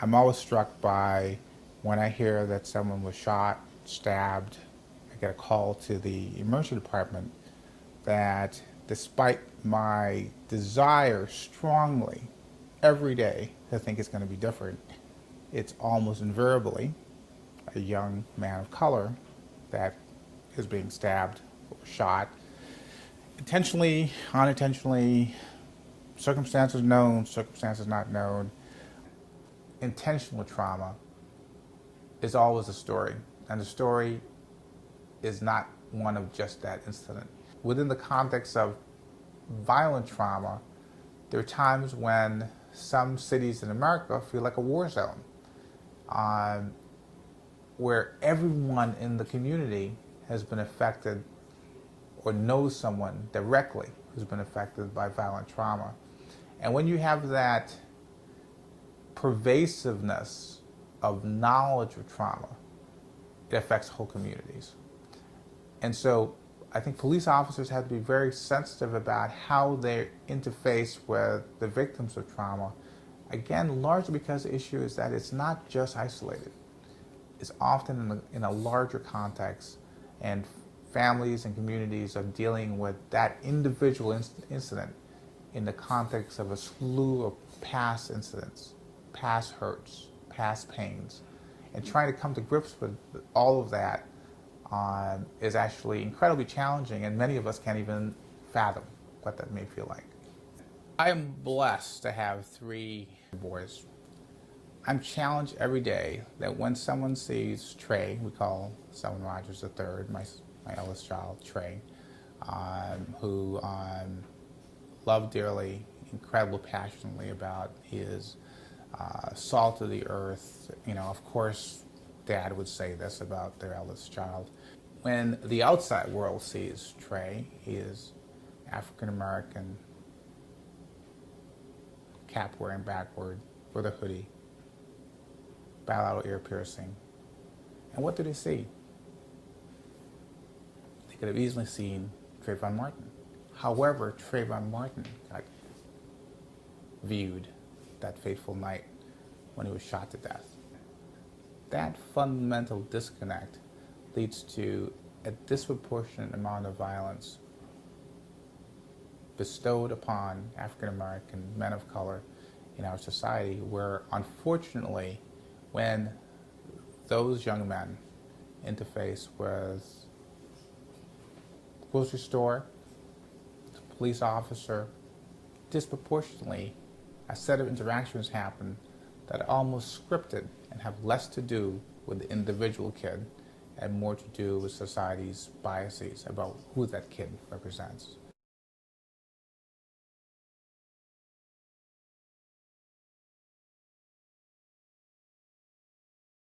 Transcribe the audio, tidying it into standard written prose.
I'm always struck by when I hear that someone was shot, stabbed, I get a call to the emergency department, that despite my desire strongly every day to think it's going to be different, it's almost invariably a young man of color that is being stabbed or shot, intentionally, unintentionally, circumstances known, circumstances not known. Intentional trauma is always a story, and the story is not one of just that incident. Within the context of violent trauma, there are times when some cities in America feel like a war zone, where everyone in the community has been affected or knows someone directly who's been affected by violent trauma. And when you have that pervasiveness of knowledge of trauma, it affects whole communities. And so I think police officers have to be very sensitive about how they interface with the victims of trauma. Again, largely because the issue is that it's not just isolated. It's often in a larger context, and families and communities are dealing with that individual incident in the context of a slew of past incidents, past hurts, past pains. And trying to come to grips with all of that is actually incredibly challenging, and many of us can't even fathom what that may feel like. I am blessed to have 3 boys. I'm challenged every day that when someone sees Trey, we call Selwyn Rogers III, my eldest child, Trey, who loved dearly, incredibly passionately about his salt of the earth. You know, of course, Dad would say this about their eldest child. When the outside world sees Trey, he is African American, cap wearing backward, with a hoodie, bilateral ear piercing. And what do they see? They could have easily seen Trayvon Martin. However, Trayvon Martin got viewed that fateful night when he was shot to death. That fundamental disconnect leads to a disproportionate amount of violence bestowed upon African American men of color in our society, where unfortunately, when those young men interface with the grocery store, the police officer, disproportionately a set of interactions happen that are almost scripted and have less to do with the individual kid and more to do with society's biases about who that kid represents.